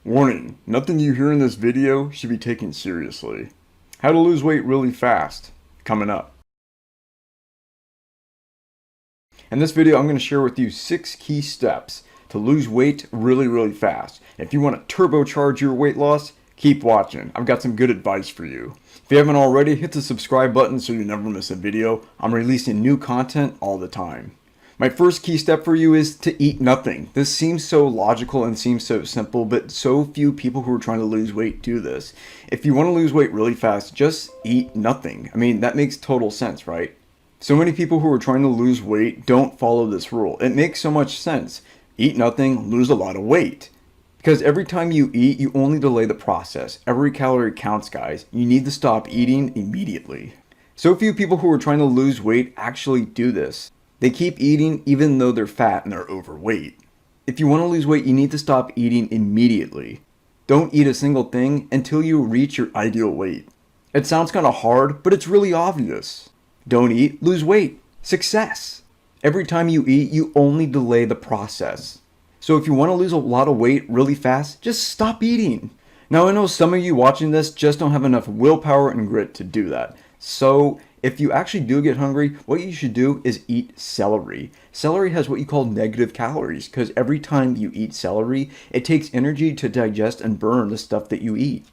Warning, nothing you hear in this video should be taken seriously. How to lose weight really fast, coming up. In this video, I'm going to share with you 6 key steps to lose weight really fast. If you want to turbocharge your weight loss, keep watching. I've got some good advice for you. If you haven't already, hit the subscribe button so you never miss a video. I'm releasing new content all the time. My first key step for you is to eat nothing. This seems so logical and seems so simple, but so few people who are trying to lose weight do this. If you want to lose weight really fast, just eat nothing. I mean, that makes total sense, right? So many people who are trying to lose weight don't follow this rule. It makes so much sense. Eat nothing, lose a lot of weight. Because every time you eat, you only delay the process. Every calorie counts, guys. You need to stop eating immediately. So few people who are trying to lose weight actually do this. They keep eating even though they're fat and they're overweight. If you want to lose weight, you need to stop eating immediately. Don't eat a single thing until you reach your ideal weight. It sounds kind of hard, but it's really obvious. Don't eat, lose weight. Success. Every time you eat, you only delay the process. So if you want to lose a lot of weight really fast, just stop eating. Now I know some of you watching this just don't have enough willpower and grit to do that. So if you actually do get hungry, what you should do is eat celery. Celery has what you call negative calories because every time you eat celery, it takes energy to digest and burn the stuff that you eat.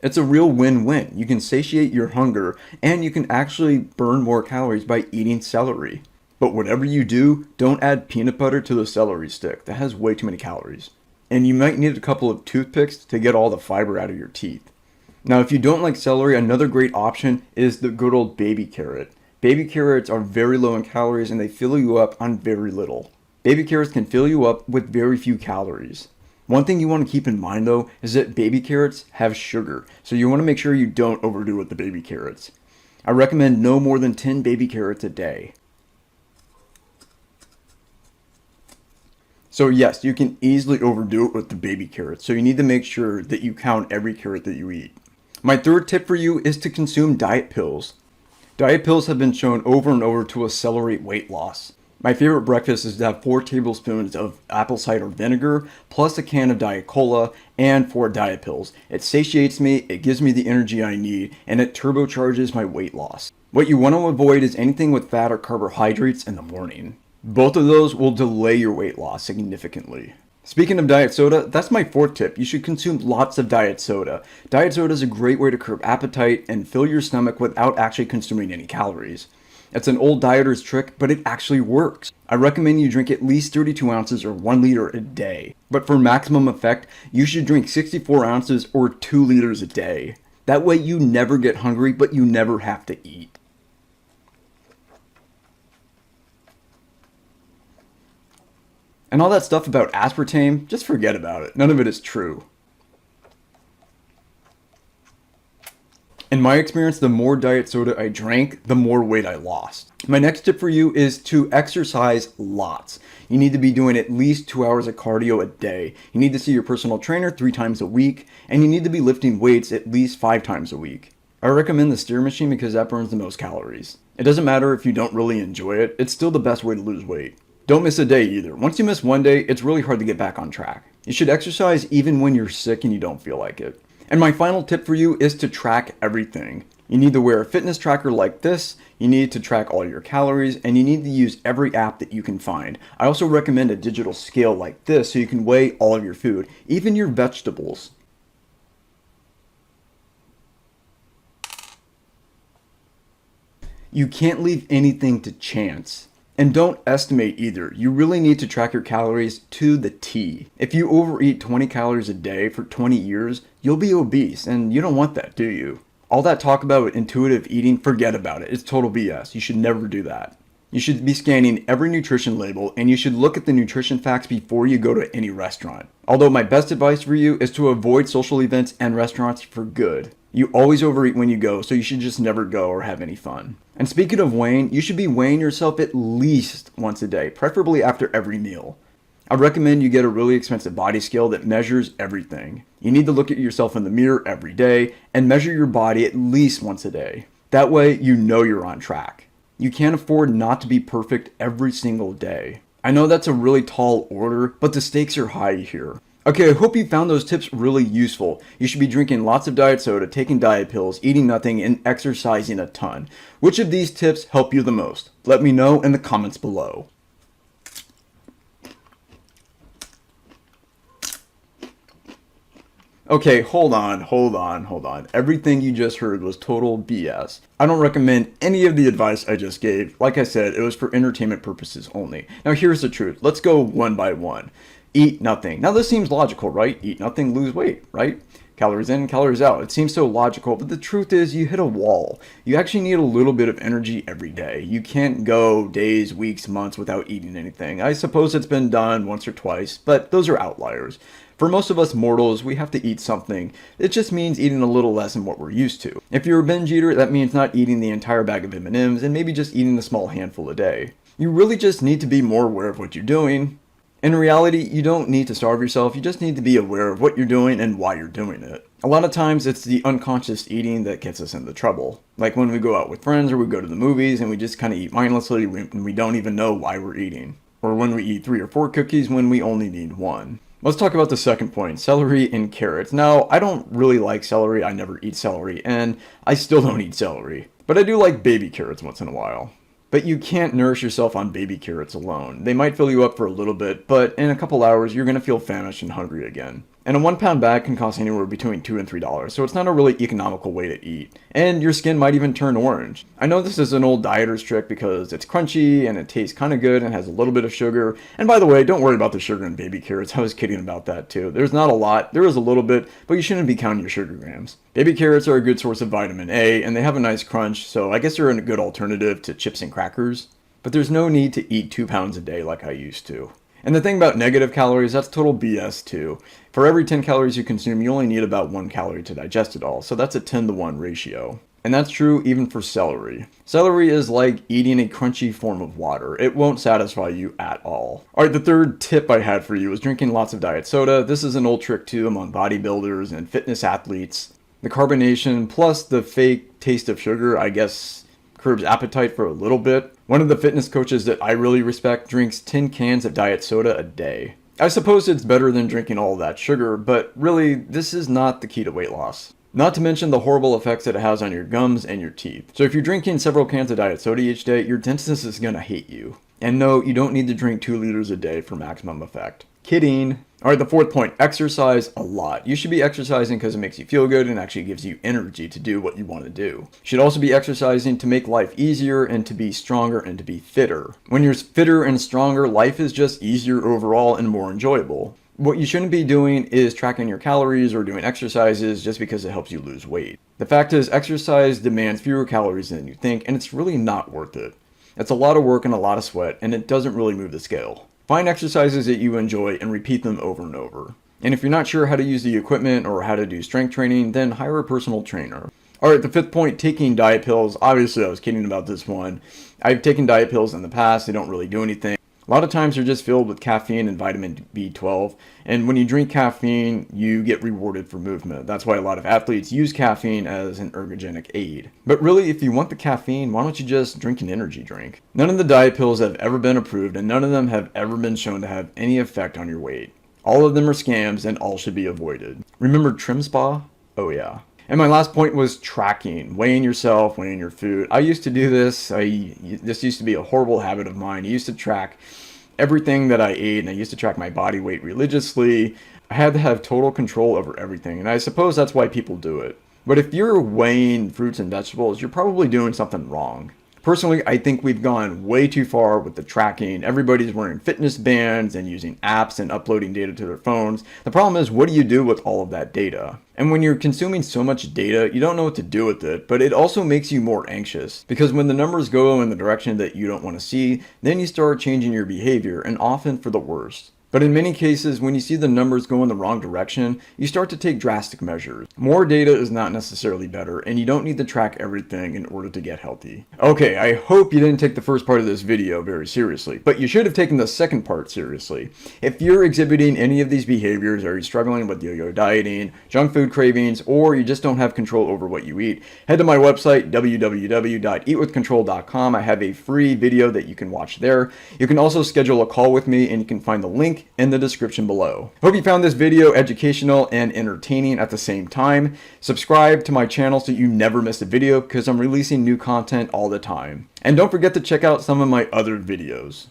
It's a real win-win. You can satiate your hunger and you can actually burn more calories by eating celery. But whatever you do, don't add peanut butter to the celery stick. That has way too many calories. And you might need a couple of toothpicks to get all the fiber out of your teeth. Now, if you don't like celery, another great option is the good old baby carrot. Baby carrots are very low in calories and they fill you up on very little. Baby carrots can fill you up with very few calories. One thing you want to keep in mind though is that baby carrots have sugar, so you want to make sure you don't overdo with the baby carrots. I recommend no more than 10 baby carrots a day. So yes, you can easily overdo it with the baby carrots, so you need to make sure that you count every carrot that you eat. My third tip for you is to consume diet pills. Diet pills have been shown over and over to accelerate weight loss. My favorite breakfast is to have 4 tablespoons of apple cider vinegar, plus a can of Diet Cola, and 4 diet pills. It satiates me, it gives me the energy I need, and it turbocharges my weight loss. What you want to avoid is anything with fat or carbohydrates in the morning. Both of those will delay your weight loss significantly. Speaking of diet soda, that's my 4th tip. You should consume lots of diet soda. Diet soda is a great way to curb appetite and fill your stomach without actually consuming any calories. It's an old dieter's trick, but it actually works. I recommend you drink at least 32 ounces or 1 liter a day. But for maximum effect, you should drink 64 ounces or 2 liters a day. That way you never get hungry, but you never have to eat. And all that stuff about aspartame, just forget about it. None of it is true. In my experience, the more diet soda I drank, the more weight I lost. My next tip for you is to exercise lots. You need to be doing at least 2 hours of cardio a day. You need to see your personal trainer 3 times a week, and you need to be lifting weights at least 5 times a week. I recommend the steer machine because that burns the most calories. It doesn't matter if you don't really enjoy it, it's still the best way to lose weight. Don't miss a day either. Once you miss one day, it's really hard to get back on track. You should exercise even when you're sick and you don't feel like it. And my final tip for you is to track everything. You need to wear a fitness tracker like this, you need to track all your calories, and you need to use every app that you can find. I also recommend a digital scale like this so you can weigh all of your food, even your vegetables. You can't leave anything to chance. And don't estimate either. You really need to track your calories to the T. If you overeat 20 calories a day for 20 years, you'll be obese, and you don't want that, do you? All that talk about intuitive eating, forget about it. It's total BS. You should never do that. You should be scanning every nutrition label, and you should look at the nutrition facts before you go to any restaurant. Although my best advice for you is to avoid social events and restaurants for good. You always overeat when you go, so you should just never go or have any fun. And speaking of weighing, you should be weighing yourself at least once a day, preferably after every meal. I recommend you get a really expensive body scale that measures everything. You need to look at yourself in the mirror every day and measure your body at least once a day. That way you know you're on track. You can't afford not to be perfect every single day. I know that's a really tall order, but the stakes are high here. Okay, I hope you found those tips really useful. You should be drinking lots of diet soda, taking diet pills, eating nothing, and exercising a ton. Which of these tips help you the most? Let me know in the comments below. Okay, hold on. Everything you just heard was total BS. I don't recommend any of the advice I just gave. Like I said, it was for entertainment purposes only. Now here's the truth. Let's go one by one. Eat nothing. Now this seems logical, right? Eat nothing, lose weight, right? Calories in, calories out. It seems so logical, but the truth is you hit a wall. You actually need a little bit of energy every day. You can't go days, weeks, months without eating anything. I suppose it's been done once or twice, but those are outliers. For most of us mortals, we have to eat something. It just means eating a little less than what we're used to. If you're a binge eater, that means not eating the entire bag of M&Ms and maybe just eating a small handful a day. You really just need to be more aware of what you're doing. In reality, you don't need to starve yourself, you just need to be aware of what you're doing and why you're doing it. A lot of times it's the unconscious eating that gets us into trouble. Like when we go out with friends or we go to the movies and we just kind of eat mindlessly and we don't even know why we're eating. Or when we eat 3 or 4 cookies when we only need 1. Let's talk about the second point, celery and carrots. Now, I don't really like celery, I never eat celery, and I still don't eat celery. But I do like baby carrots once in a while. But you can't nourish yourself on baby carrots alone. They might fill you up for a little bit, but in a couple hours, you're going to feel famished and hungry again. And a 1-pound bag can cost anywhere between $2 and $3, so it's not a really economical way to eat. And your skin might even turn orange. I know this is an old dieter's trick because it's crunchy and it tastes kind of good and has a little bit of sugar. And by the way, don't worry about the sugar in baby carrots. I was kidding about that too. There's not a lot. There is a little bit, but you shouldn't be counting your sugar grams. Baby carrots are a good source of vitamin A, and they have a nice crunch, so I guess they're a good alternative to chips and crackers. But there's no need to eat 2 pounds a day like I used to. And the thing about negative calories, that's total BS too. For every 10 calories you consume, you only need about 1 calorie to digest it all. So that's a 10-to-1 ratio. And that's true even for celery. Celery is like eating a crunchy form of water. It won't satisfy you at all. Alright, the third tip I had for you is drinking lots of diet soda. This is an old trick too among bodybuilders and fitness athletes. The carbonation plus the fake taste of sugar, I guess, curbs appetite for a little bit. One of the fitness coaches that I really respect drinks 10 cans of diet soda a day. I suppose it's better than drinking all that sugar, but really, this is not the key to weight loss. Not to mention the horrible effects that it has on your gums and your teeth. So if you're drinking several cans of diet soda each day, your dentist is going to hate you. And no, you don't need to drink 2 liters a day for maximum effect. Kidding. Alright, the fourth point, exercise a lot. You should be exercising because it makes you feel good and actually gives you energy to do what you want to do. You should also be exercising to make life easier and to be stronger and to be fitter. When you're fitter and stronger, life is just easier overall and more enjoyable. What you shouldn't be doing is tracking your calories or doing exercises just because it helps you lose weight. The fact is, exercise demands fewer calories than you think, and it's really not worth it. It's a lot of work and a lot of sweat, and it doesn't really move the scale. Find exercises that you enjoy and repeat them over and over. And if you're not sure how to use the equipment or how to do strength training, then hire a personal trainer. Alright, the fifth point, taking diet pills. Obviously, I was kidding about this one. I've taken diet pills in the past. They don't really do anything. A lot of times they're just filled with caffeine and vitamin B12. And when you drink caffeine, you get rewarded for movement. That's why a lot of athletes use caffeine as an ergogenic aid. But really, if you want the caffeine, why don't you just drink an energy drink? None of the diet pills have ever been approved, and none of them have ever been shown to have any effect on your weight. All of them are scams, and all should be avoided. Remember Trim Spa? Oh yeah. And my last point was tracking, weighing yourself, weighing your food. I used to do this. This used to be a horrible habit of mine. I used to track everything that I ate, and I used to track my body weight religiously. I had to have total control over everything, and I suppose that's why people do it. But if you're weighing fruits and vegetables, you're probably doing something wrong. Personally, I think we've gone way too far with the tracking. Everybody's wearing fitness bands and using apps and uploading data to their phones. The problem is, what do you do with all of that data? And when you're consuming so much data, you don't know what to do with it, but it also makes you more anxious. Because when the numbers go in the direction that you don't want to see, then you start changing your behavior, and often for the worst. But in many cases, when you see the numbers go in the wrong direction, you start to take drastic measures. More data is not necessarily better, and you don't need to track everything in order to get healthy. Okay, I hope you didn't take the first part of this video very seriously, but you should have taken the second part seriously. If you're exhibiting any of these behaviors, or you're struggling with yo-yo dieting, junk food cravings, or you just don't have control over what you eat, head to my website, www.eatwithcontrol.com. I have a free video that you can watch there. You can also schedule a call with me, and you can find the link in the description below. Hope you found this video educational and entertaining at the same time. Subscribe to my channel so you never miss a video because I'm releasing new content all the time. And don't forget to check out some of my other videos.